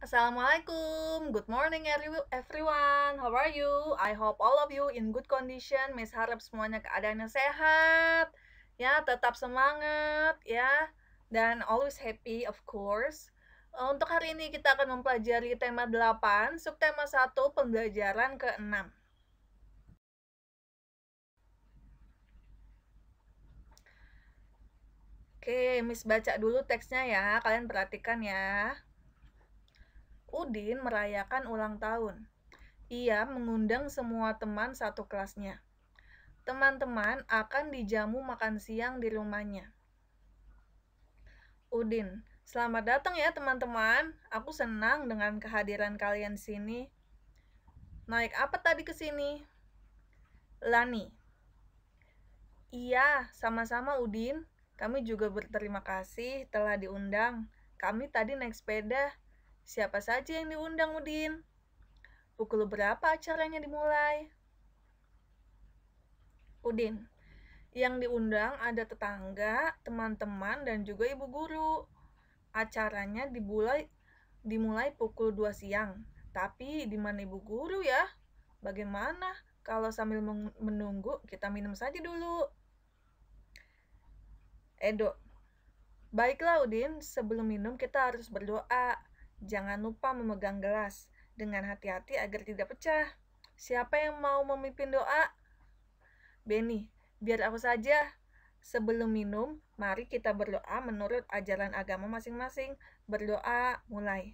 Assalamualaikum, good morning everyone. How are you? I hope all of you in good condition. Miss harap semuanya keadaannya sehat, ya, tetap semangat, ya, dan always happy of course. Untuk hari ini kita akan mempelajari tema 8, subtema 1, pembelajaran ke-6. Oke, Miss baca dulu teksnya ya, kalian perhatikan ya. Udin merayakan ulang tahun. Ia mengundang semua teman satu kelasnya. Teman-teman akan dijamu makan siang di rumahnya. Udin, selamat datang ya teman-teman. Aku senang dengan kehadiran kalian di sini. Naik apa tadi ke sini? Lani. Iya, sama-sama Udin. Kami juga berterima kasih telah diundang. Kami tadi naik sepeda. Siapa saja yang diundang, Udin? Pukul berapa acaranya dimulai? Udin, yang diundang ada tetangga, teman-teman, dan juga ibu guru. Acaranya dimulai pukul 2 siang. Tapi di mana ibu guru ya? Bagaimana kalau sambil menunggu kita minum saja dulu? Edo, baiklah Udin, sebelum minum kita harus berdoa. Jangan lupa memegang gelas dengan hati-hati agar tidak pecah. Siapa yang mau memimpin doa? Beni, biar aku saja. Sebelum minum, mari kita berdoa menurut ajaran agama masing-masing. Berdoa, mulai.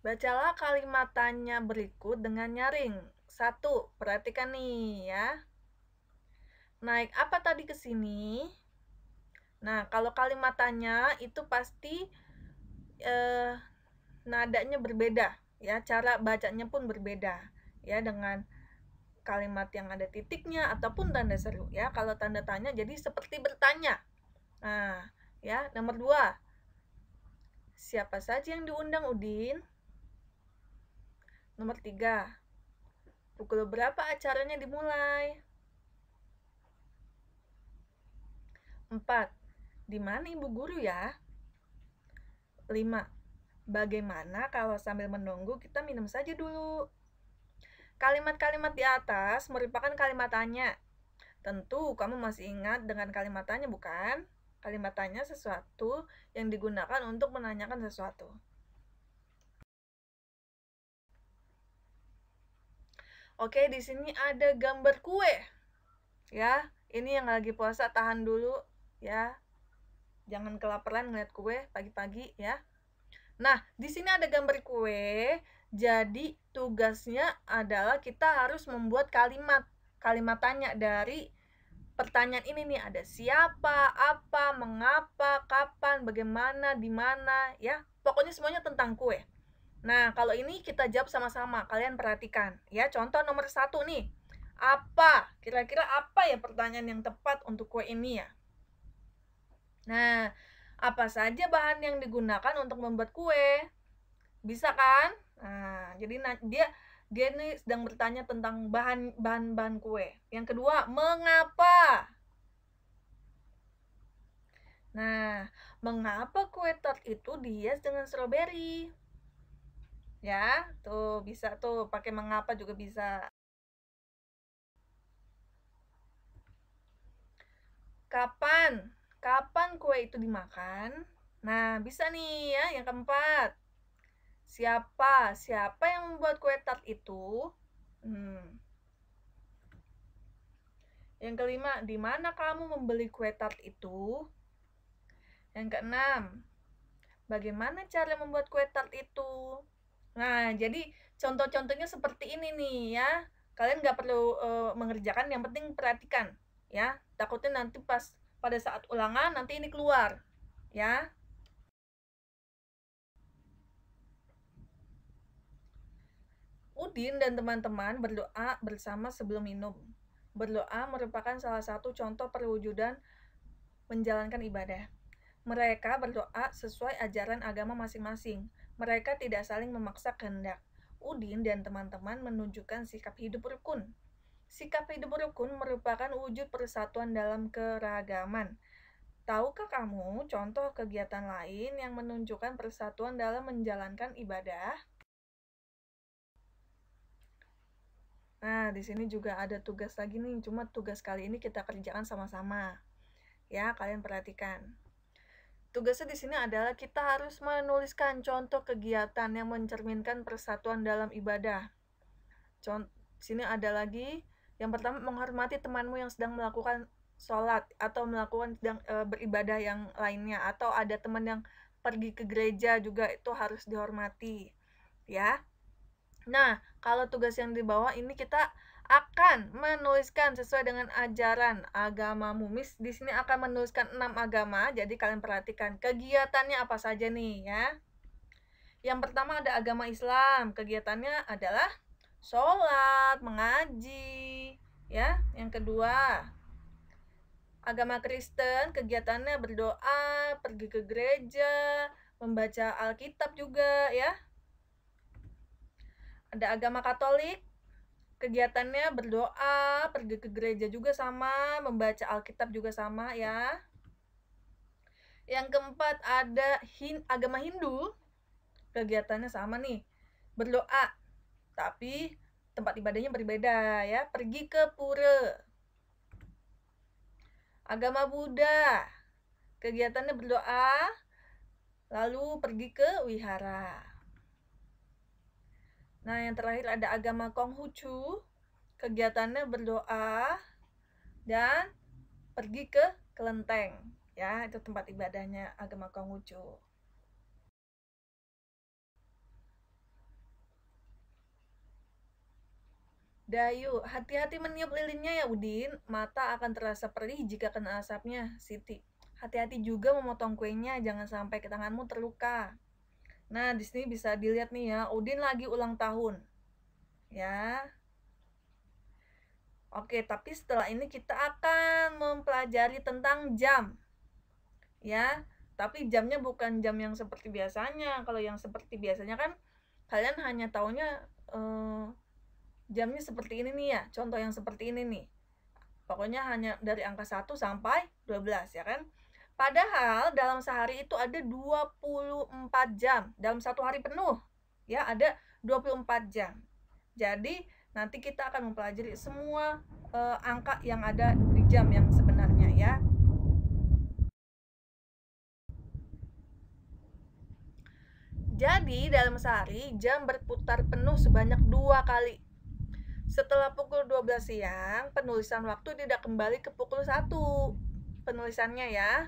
Bacalah kalimatannya berikut dengan nyaring. 1. Perhatikan nih ya. Naik apa tadi ke sini? Nah, kalau kalimatannya itu pasti nadanya berbeda ya, cara bacanya pun berbeda ya, dengan kalimat yang ada titiknya ataupun tanda seru ya. Kalau tanda tanya jadi seperti bertanya. Nah, ya, nomor 2. Siapa saja yang diundang Udin? Nomor 3. Pukul berapa acaranya dimulai? 4. Di mana ibu guru ya? 5. Bagaimana kalau sambil menunggu kita minum saja dulu? Kalimat-kalimat di atas merupakan kalimat tanya. Tentu kamu masih ingat dengan kalimat tanya, bukan? Kalimat tanya sesuatu yang digunakan untuk menanyakan sesuatu. Oke, di sini ada gambar kue. Ya, ini yang lagi puasa tahan dulu ya. Jangan kelaparan ngeliat kue pagi-pagi ya. Nah, di sini ada gambar kue. Jadi, tugasnya adalah kita harus membuat kalimat tanya dari pertanyaan ini nih. Ada siapa, apa, mengapa, kapan, bagaimana, di mana, ya. Pokoknya semuanya tentang kue. Nah, kalau ini kita jawab sama-sama. Kalian perhatikan ya. Contoh nomor 1 nih. Apa? Kira-kira apa ya pertanyaan yang tepat untuk kue ini ya? Nah, apa saja bahan yang digunakan untuk membuat kue? Bisa kan? Nah, jadi dia nih sedang bertanya tentang bahan kue. Yang kedua, mengapa? Nah, mengapa kue tart itu dihias dengan stroberi? Ya, tuh bisa tuh pakai mengapa juga bisa. Kapan? Kapan kue itu dimakan? Nah, bisa nih ya. Yang keempat, siapa yang membuat kue tart itu? Yang kelima, di mana kamu membeli kue tart itu? Yang keenam, bagaimana cara membuat kue tart itu? Nah, jadi contoh-contohnya seperti ini nih ya. Kalian nggak perlu mengerjakan, yang penting perhatikan ya. Takutnya nanti pas pada saat ulangan nanti ini keluar ya. Udin dan teman-teman berdoa bersama sebelum minum. Berdoa merupakan salah satu contoh perwujudan menjalankan ibadah. Mereka berdoa sesuai ajaran agama masing-masing. Mereka tidak saling memaksa kehendak. Udin dan teman-teman menunjukkan sikap hidup rukun. Sikap hidup rukun merupakan wujud persatuan dalam keragaman. Tahukah kamu contoh kegiatan lain yang menunjukkan persatuan dalam menjalankan ibadah? Nah, di sini juga ada tugas lagi nih, cuma tugas kali ini kita kerjakan sama-sama. Ya, kalian perhatikan. Tugasnya di sini adalah kita harus menuliskan contoh kegiatan yang mencerminkan persatuan dalam ibadah. Sini ada lagi, yang pertama menghormati temanmu yang sedang melakukan sholat atau melakukan sedang beribadah yang lainnya, atau ada teman yang pergi ke gereja juga, itu harus dihormati ya. Nah, kalau tugas yang di bawah ini kita akan menuliskan sesuai dengan ajaran agamamu. Miss di sini akan menuliskan 6 agama, jadi kalian perhatikan kegiatannya apa saja nih ya. Yang pertama ada agama Islam, kegiatannya adalah sholat, mengaji ya. Yang kedua, agama Kristen, kegiatannya berdoa, pergi ke gereja, membaca Alkitab juga ya. Ada agama Katolik, kegiatannya berdoa, pergi ke gereja juga sama, membaca Alkitab juga sama ya. Yang keempat ada agama Hindu, kegiatannya sama nih, berdoa, tapi tempat ibadahnya berbeda ya, pergi ke pura. Agama Buddha, kegiatannya berdoa, lalu pergi ke wihara. Nah, yang terakhir ada agama Konghucu, kegiatannya berdoa dan pergi ke kelenteng ya, itu tempat ibadahnya agama Konghucu. Dayu, hati-hati meniup lilinnya ya Udin, mata akan terasa perih jika kena asapnya. Siti, hati-hati juga memotong kuenya, jangan sampai ke tanganmu terluka. Nah, di sini bisa dilihat nih ya, Udin lagi ulang tahun. Ya. Oke, tapi setelah ini kita akan mempelajari tentang jam. Ya, tapi jamnya bukan jam yang seperti biasanya. Kalau yang seperti biasanya kan kalian hanya taunya jamnya seperti ini nih ya, contoh yang seperti ini nih, pokoknya hanya dari angka 1 sampai 12 ya kan. Padahal dalam sehari itu ada 24 jam, dalam satu hari penuh ya ada 24 jam. Jadi nanti kita akan mempelajari semua angka yang ada di jam yang sebenarnya ya. Jadi dalam sehari jam berputar penuh sebanyak 2 kali. Setelah pukul 12 siang, penulisan waktu tidak kembali ke pukul 1. Penulisannya ya.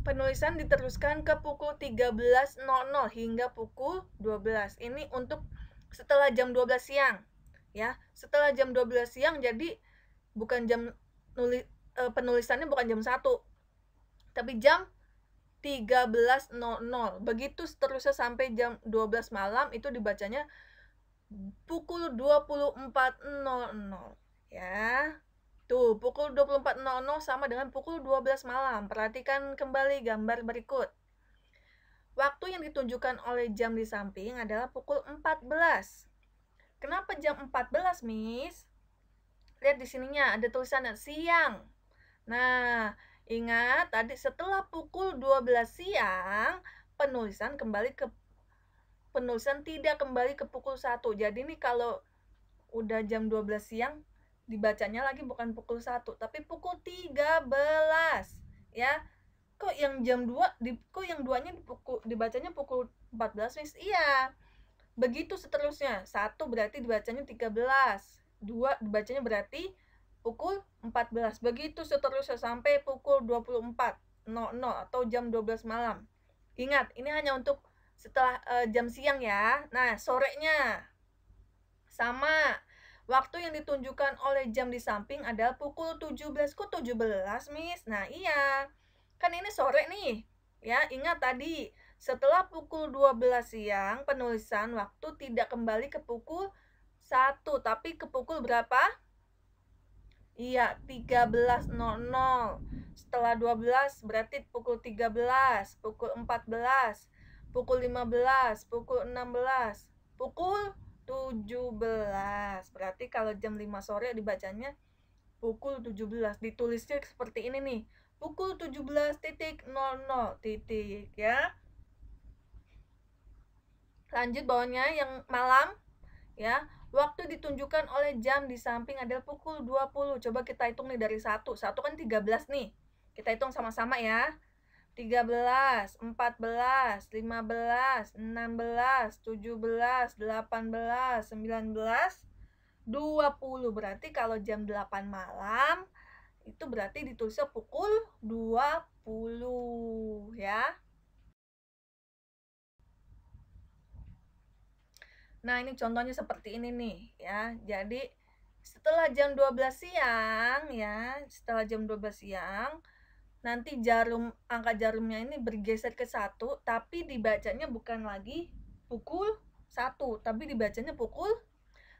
Penulisan diteruskan ke pukul 13.00 hingga pukul 12. Ini untuk setelah jam 12 siang. Ya, setelah jam 12 siang jadi bukan jam penulisannya bukan jam 1. Tapi jam 13.00. Begitu seterusnya sampai jam 12 malam itu dibacanya pukul 24.00 ya. Tuh, pukul 24.00 sama dengan pukul 12 malam. Perhatikan kembali gambar berikut. Waktu yang ditunjukkan oleh jam di samping adalah pukul 14. Kenapa jam 14, Miss? Lihat di sininya ada tulisannya siang. Nah, ingat tadi setelah pukul 12 siang, penulisan tidak kembali ke pukul 1. Jadi nih kalau udah jam 12 siang dibacanya lagi bukan pukul 1 tapi pukul 13 ya. Kok yang jam 2 kok yang 2-nya dibacanya pukul 14, Miss? Iya. Begitu seterusnya. 1 berarti dibacanya 13. 2 dibacanya berarti pukul 14. Begitu seterusnya sampai pukul 24.00 atau jam 12 malam. Ingat, ini hanya untuk setelah jam siang ya. Nah, sorenya sama. Waktu yang ditunjukkan oleh jam di samping adalah pukul 17. Kok 17, Miss? Nah, iya. Kan ini sore nih. Ya, ingat tadi, setelah pukul 12 siang, penulisan waktu tidak kembali ke pukul 1, tapi ke pukul berapa? Iya, 13.00. Setelah 12 berarti pukul 13, pukul 14, pukul 15, pukul 16, pukul 17. Berarti kalau jam 5 sore dibacanya pukul 17. Ditulisnya seperti ini nih, pukul 17.00 titik ya. Lanjut bawahnya yang malam ya. Waktu ditunjukkan oleh jam di samping adalah pukul 20. Coba kita hitung nih dari 1. 1 kan 13 nih. Kita hitung sama-sama ya. 13, 14, 15, 16, 17, 18, 19, 20. Berarti kalau jam 8 malam itu berarti ditulisnya pukul 20 ya. Nah, ini contohnya seperti ini nih ya. Jadi setelah jam 12 siang ya, setelah jam 12 siang nanti angka jarumnya ini bergeser ke 1, tapi dibacanya bukan lagi pukul 1, tapi dibacanya pukul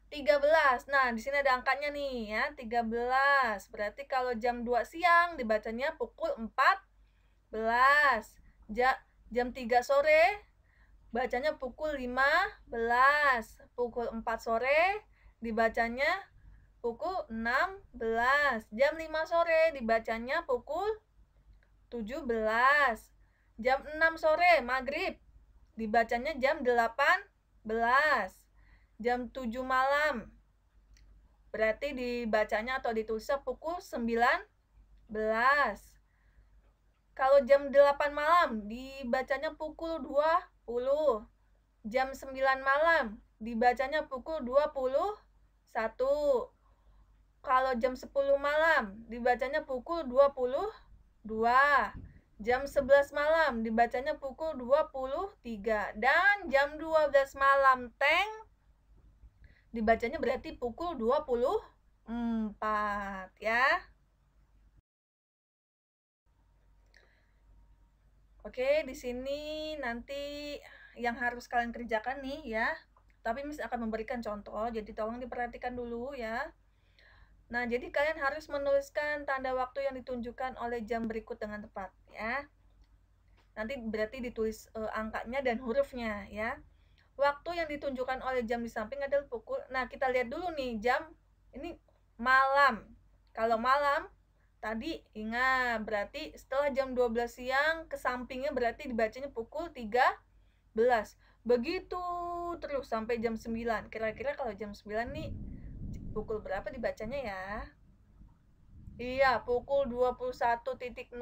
13. Nah, di sini ada angkanya nih ya, 13. Berarti kalau jam 2 siang dibacanya pukul 14. Jam 3 sore bacanya pukul 15. Pukul 4 sore dibacanya pukul 16. Jam 5 sore dibacanya pukul 17. Jam 6 sore maghrib dibacanya jam 18. Jam 7 malam berarti dibacanya atau ditulisnya pukul 19. Kalau jam 8 malam dibacanya pukul 20. Jam 9 malam dibacanya pukul 21. Kalau jam 10 malam dibacanya pukul 22. Jam 11 malam dibacanya pukul 23. Dan jam 12 malam teng dibacanya berarti pukul 24 ya. Oke, di sini nanti yang harus kalian kerjakan nih ya. Tapi Miss akan memberikan contoh, jadi tolong diperhatikan dulu ya. Nah, jadi kalian harus menuliskan tanda waktu yang ditunjukkan oleh jam berikut dengan tepat ya. Nanti berarti ditulis angkanya dan hurufnya ya. Waktu yang ditunjukkan oleh jam di samping adalah pukul. Nah, kita lihat dulu nih jam ini malam. Kalau malam tadi ingat berarti setelah jam 12 siang ke sampingnya berarti dibacanya pukul 13. Begitu terus sampai jam 9. Kira-kira kalau jam 9 nih pukul berapa dibacanya ya? Iya, pukul 21.00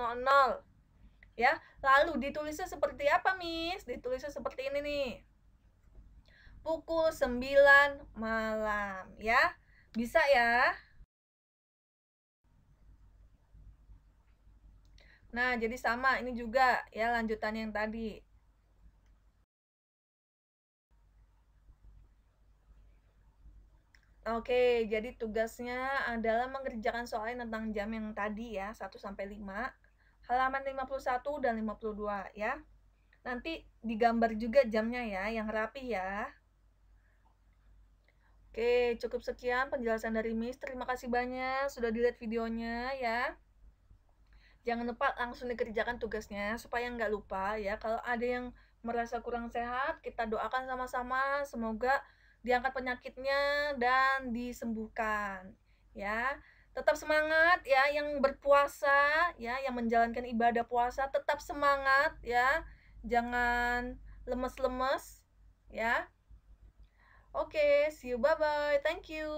ya. Lalu ditulisnya seperti apa, Miss? Ditulisnya seperti ini nih. Pukul 9 malam ya. Bisa ya? Nah, jadi sama ini juga ya lanjutan yang tadi. Oke, jadi tugasnya adalah mengerjakan soal tentang jam yang tadi ya, 1 sampai 5. Halaman 51 dan 52 ya. Nanti digambar juga jamnya ya, yang rapi ya. Oke, cukup sekian penjelasan dari Miss. Terima kasih banyak sudah dilihat videonya ya. Jangan lupa langsung dikerjakan tugasnya supaya nggak lupa ya. Kalau ada yang merasa kurang sehat, kita doakan sama-sama semoga diangkat penyakitnya dan disembuhkan ya. Tetap semangat ya yang berpuasa ya, yang menjalankan ibadah puasa tetap semangat ya. Jangan lemes-lemes ya. Oke, see you, bye bye. Thank you.